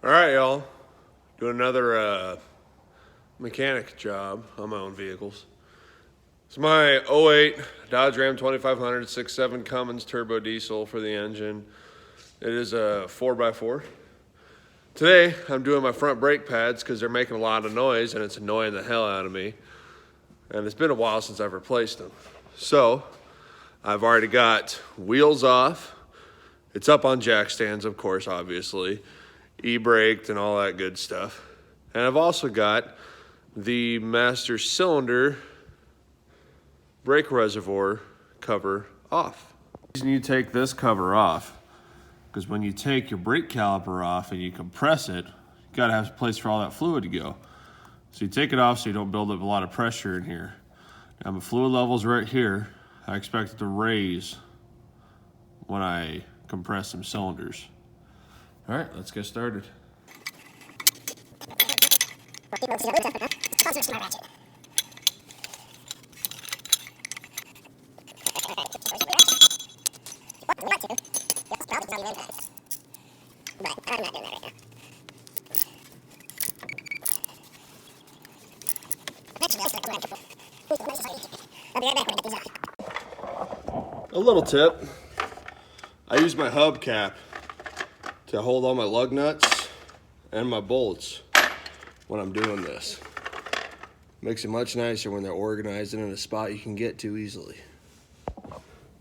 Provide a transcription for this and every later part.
All right, y'all. Doing another mechanic job on my own vehicles. It's my '08 Dodge Ram 2500 6.7 Cummins turbo diesel for the engine. It is a 4x4. Today, I'm doing my front brake pads because they're making a lot of noise and it's annoying the hell out of me. And it's been a while since I've replaced them. So, I've already got wheels off. It's up on jack stands, of course, obviously. E-braked and all that good stuff. And I've also got the master cylinder brake reservoir cover off. The reason you take this cover off, because when you take your brake caliper off and you compress it, you gotta have a place for all that fluid to go. So you take it off so you don't build up a lot of pressure in here. Now my fluid level's right here. I expect it to raise when I compress some cylinders. All right, let's get started. A little tip, I use my hubcap to hold all my lug nuts and my bolts when I'm doing this. Makes it much nicer when they're organized and in a spot you can get to easily. A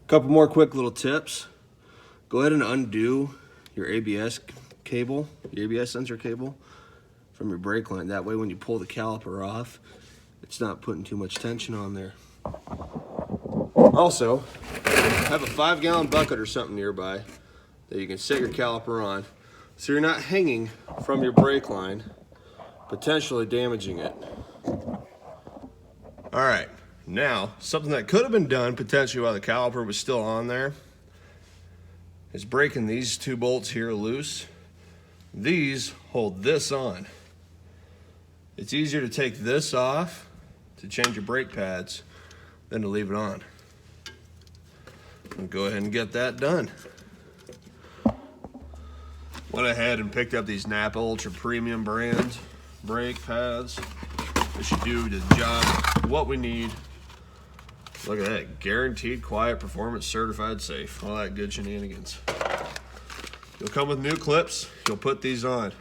couple more quick little tips. Go ahead and undo your ABS cable, your ABS sensor cable from your brake line. That way when you pull the caliper off, it's not putting too much tension on there. Also, have a 5-gallon bucket or something nearby that you can set your caliper on so you're not hanging from your brake line, potentially damaging it. All right, now something that could have been done potentially while the caliper was still on there is breaking these two bolts here loose. These hold this on. It's easier to take this off to change your brake pads than to leave it on. I'll go ahead and get that done. Went ahead and picked up these Napa Ultra Premium brand brake pads. They should do the job what we need. Look at that, guaranteed quiet performance, certified safe, all that good shenanigans. You'll come with new clips, you'll put these on.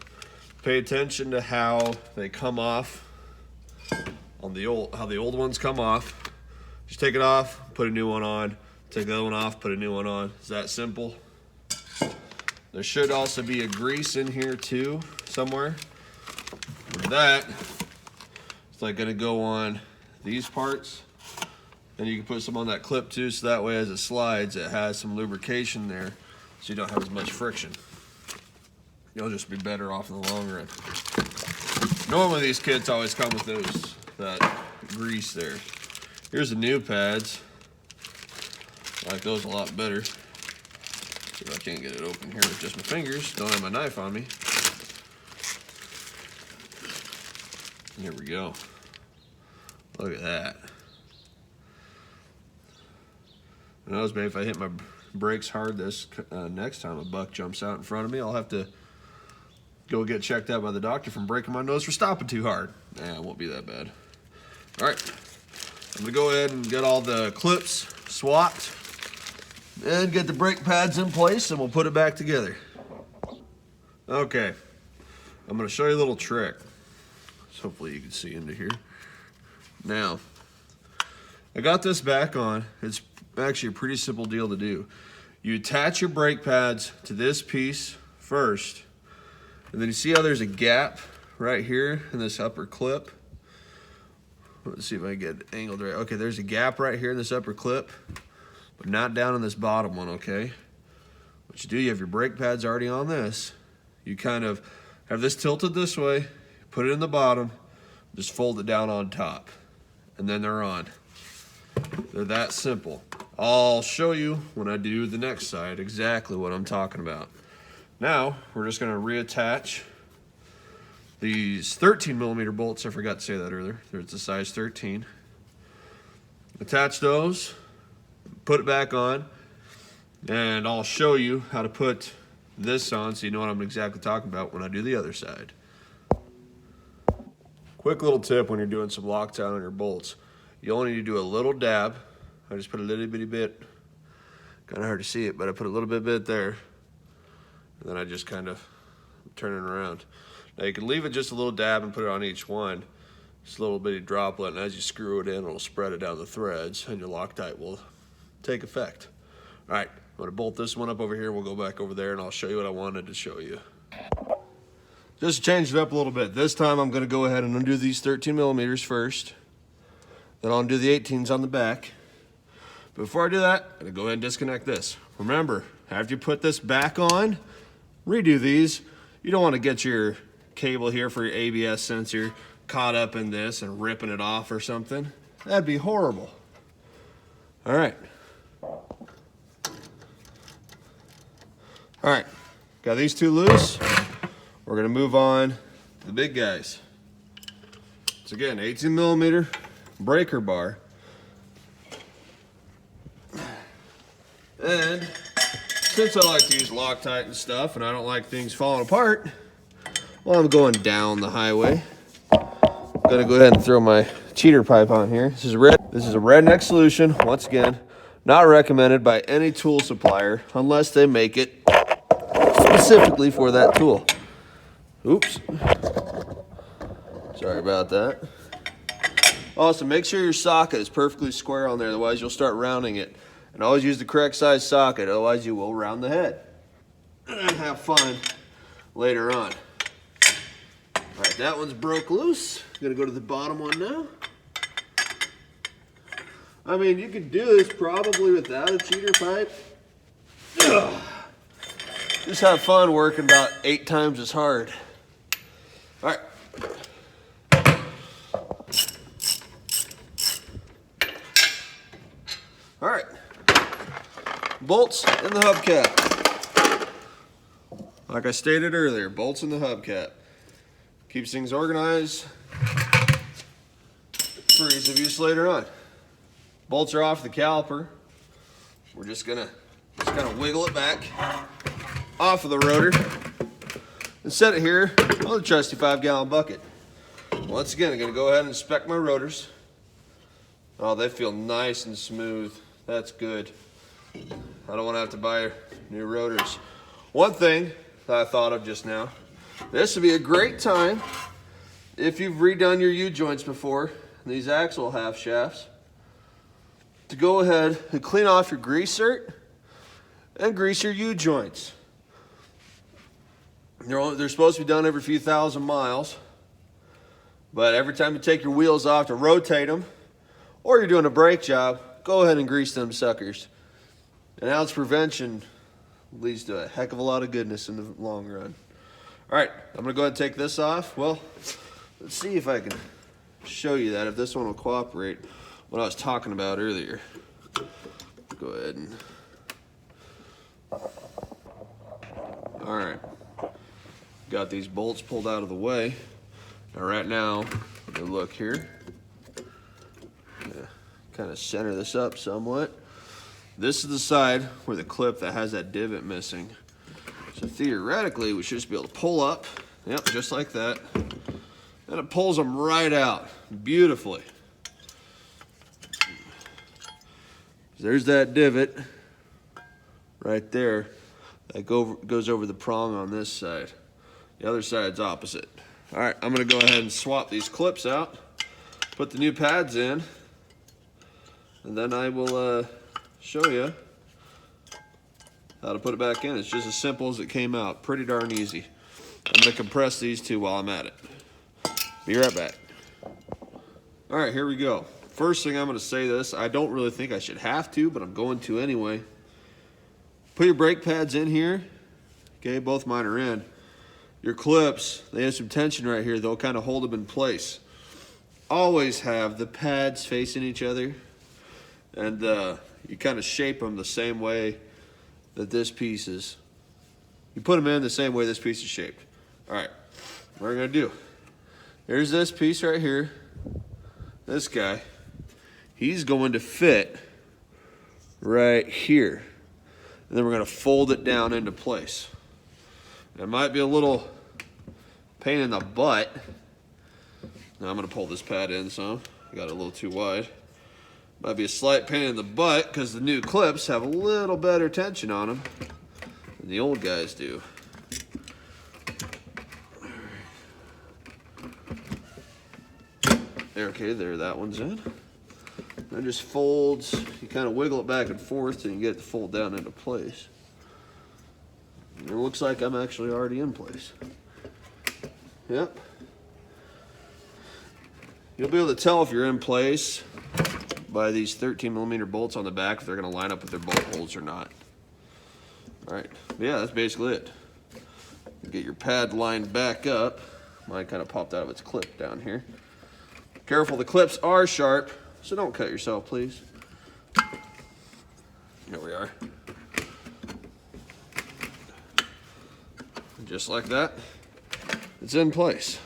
Pay attention to how they come off on how the old ones come off. Just take it off, put a new one on. Take the other one off, put a new one on. It's that simple. There should also be a grease in here too, somewhere. With that, it's like gonna go on these parts. And you can put some on that clip too, so that way as it slides, it has some lubrication there, so you don't have as much friction. You'll just be better off in the long run. Normally these kits always come with that grease there. Here's the new pads. I like those a lot better. See if I can't get it open here with just my fingers. Don't have my knife on me. Here we go. Look at that. Who knows, maybe if I hit my brakes hard this next time a buck jumps out in front of me, I'll have to go get checked out by the doctor from breaking my nose for stopping too hard. Nah, it won't be that bad. All right, I'm gonna go ahead and get all the clips swapped and get the brake pads in place, and we'll put it back together. Okay, I'm gonna show you a little trick. So hopefully you can see into here. Now, I got this back on. It's actually a pretty simple deal to do. You attach your brake pads to this piece first, and then you see how there's a gap right here in this upper clip. Let's see if I can get it angled right. Okay, there's a gap right here in this upper clip, but not down in this bottom one, okay? What you do, you have your brake pads already on this. You kind of have this tilted this way, put it in the bottom, just fold it down on top, and then they're on. They're that simple. I'll show you when I do the next side exactly what I'm talking about. Now, we're just gonna reattach these 13mm bolts. I forgot to say that earlier. It's a size 13. Attach those, put it back on, and I'll show you how to put this on so you know what I'm exactly talking about when I do the other side. Quick little tip when you're doing some Loctite on your bolts. You only need to do a little dab. I just put a little bitty bit, kind of hard to see it, but I put a little bit there. And then I just kind of turn it around. Now you can leave it just a little dab and put it on each one. Just a little bitty droplet, and as you screw it in, it'll spread it down the threads, and your Loctite will take effect. All right, I'm gonna bolt this one up over here. We'll go back over there, and I'll show you what I wanted to show you. Just to change it up a little bit. This time I'm gonna go ahead and undo these 13 millimeters first. Then I'll undo the 18s on the back. Before I do that, I'm gonna go ahead and disconnect this. Remember, after you put this back on, redo these. You don't wanna get your cable here for your ABS sensor caught up in this and ripping it off or something. That'd be horrible. All right. All right, got these two loose. We're gonna move on to the big guys. So again, 18 millimeter breaker bar. And since I like to use Loctite and stuff and I don't like things falling apart, well, I'm going down the highway. I'm gonna go ahead and throw my cheater pipe on here. This is a redneck solution. Once again, not recommended by any tool supplier unless they make it specifically for that tool. Oops. Sorry about that. Also, make sure your socket is perfectly square on there, otherwise you'll start rounding it. And always use the correct size socket, otherwise you will round the head. And have fun later on. All right, that one's broke loose. I'm gonna go to the bottom one now. I mean, you could do this probably without a cheater pipe. Ugh. Just have fun working about 8 times as hard. All right. All right. Bolts in the hubcap. Like I stated earlier, bolts in the hubcap. Keeps things organized for ease of use later on. Bolts are off the caliper. We're just gonna kind of wiggle it back off of the rotor and set it here on the trusty 5-gallon bucket. Once again, I'm gonna go ahead and inspect my rotors. Oh, they feel nice and smooth. That's good. I don't want to have to buy new rotors. One thing that I thought of just now, this would be a great time if you've redone your U-joints before, these axle half shafts, to go ahead and clean off your grease zerk and grease your U-joints. They're supposed to be done every few thousand miles, but every time you take your wheels off to rotate them, or you're doing a brake job, go ahead and grease them suckers. An ounce prevention leads to a heck of a lot of goodness in the long run. All right, I'm gonna go ahead and take this off. Well, let's see if I can show you that, if this one will cooperate, what I was talking about earlier. Go ahead and, all right. Got these bolts pulled out of the way. Now right now, look here. Kind of center this up somewhat. This is the side where the clip that has that divot missing. So theoretically, we should just be able to pull up, yep, just like that. And it pulls them right out beautifully. There's that divot right there that goes over the prong on this side. The other side's opposite. All right, I'm gonna go ahead and swap these clips out, put the new pads in, and then I will show you how to put it back in. It's just as simple as it came out. Pretty darn easy. I'm gonna compress these two while I'm at it. Be right back. All right, here we go. First thing I'm gonna say this, I don't really think I should have to, but I'm going to anyway. Put your brake pads in here. Okay, both mine are in. Your clips, they have some tension right here. They'll kind of hold them in place. Always have the pads facing each other, and you kind of shape them the same way that this piece is. You put them in the same way this piece is shaped. All right, what we're gonna do, here's this piece right here. This guy, he's going to fit right here. And then we're gonna fold it down into place. It might be a little pain in the butt. Now I'm gonna pull this pad in some. I got it a little too wide. Might be a slight pain in the butt because the new clips have a little better tension on them than the old guys do. Okay, there, that one's in. It just folds. You kind of wiggle it back and forth till you get it to fold down into place. And it looks like I'm actually already in place. Yep. You'll be able to tell if you're in place by these 13mm bolts on the back, if they're going to line up with their bolt holes or not. All right, yeah, that's basically it. Get your pad lined back up. Mine kind of popped out of its clip down here. Careful, the clips are sharp, so don't cut yourself, please. Here we are. Just like that, it's in place.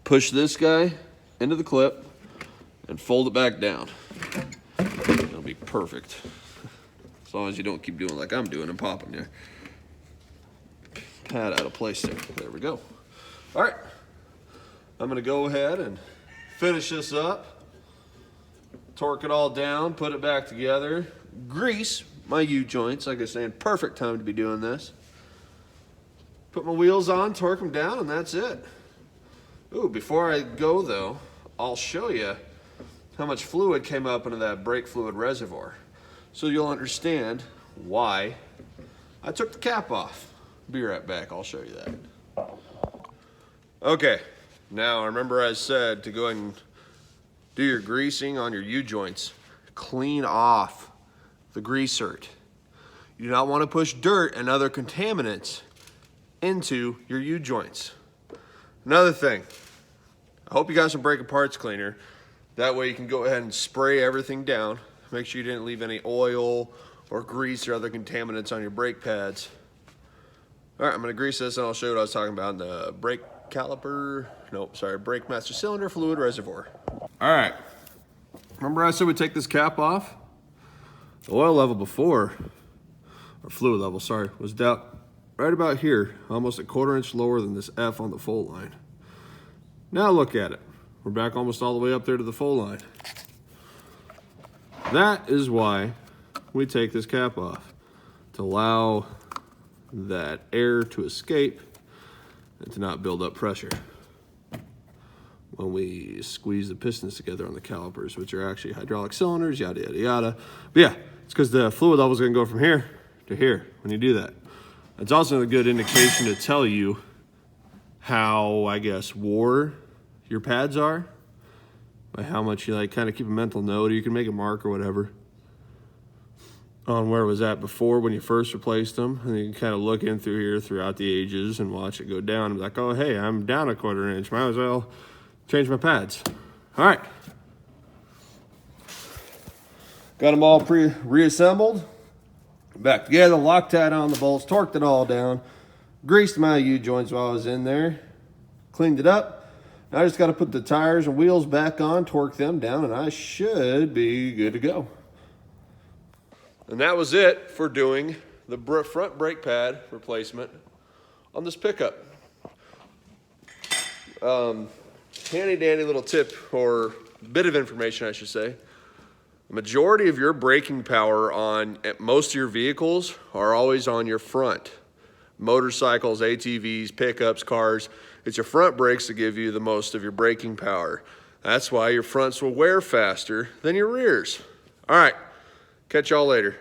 Push this guy into the clip and fold it back down. It'll be perfect. As long as you don't keep doing like I'm doing and popping your pad out of place there. There we go. All right. I'm gonna go ahead and finish this up, torque it all down, put it back together, grease my U-joints, like I was saying, perfect time to be doing this. Put my wheels on, torque them down, and that's it. Ooh, before I go though, I'll show you how much fluid came up into that brake fluid reservoir, so you'll understand why I took the cap off. Be right back, I'll show you that. Okay. Now, remember I said to go ahead and do your greasing on your U-joints. Clean off the grease zerk. You do not want to push dirt and other contaminants into your U-joints. Another thing, I hope you got some brake parts cleaner. That way you can go ahead and spray everything down. Make sure you didn't leave any oil or grease or other contaminants on your brake pads. All right, I'm gonna grease this and I'll show you what I was talking about in the brake caliper, nope, sorry, brake master cylinder fluid reservoir. All right, remember I said we'd take this cap off? The oil level before, or fluid level, sorry, was down right about here, almost a 1/4 inch lower than this F on the fold line. Now look at it. We're back almost all the way up there to the fold line. That is why we take this cap off, to allow that air to escape and to not build up pressure when we squeeze the pistons together on the calipers, which are actually hydraulic cylinders, yada, yada, yada. But yeah, it's because the fluid level is going to go from here to here when you do that. It's also a good indication to tell you how, I guess, wore your pads are, by how much you like kind of keep a mental note, or you can make a mark or whatever on where it was at before when you first replaced them, and you can kind of look in through here throughout the ages and watch it go down and be like, oh hey, I'm down a 1/4 inch, might as well change my pads. All right, got them all reassembled back together, Loctite on the bolts, torqued it all down, greased my U-joints while I was in there, cleaned it up. Now I just got to put the tires and wheels back on, torque them down, and I should be good to go. And that was it for doing the front brake pad replacement on this pickup. Handy dandy little tip, or bit of information I should say. The majority of your braking power on most of your vehicles are always on your front. Motorcycles, ATVs, pickups, cars, it's your front brakes that give you the most of your braking power. That's why your fronts will wear faster than your rears. All right, catch y'all later.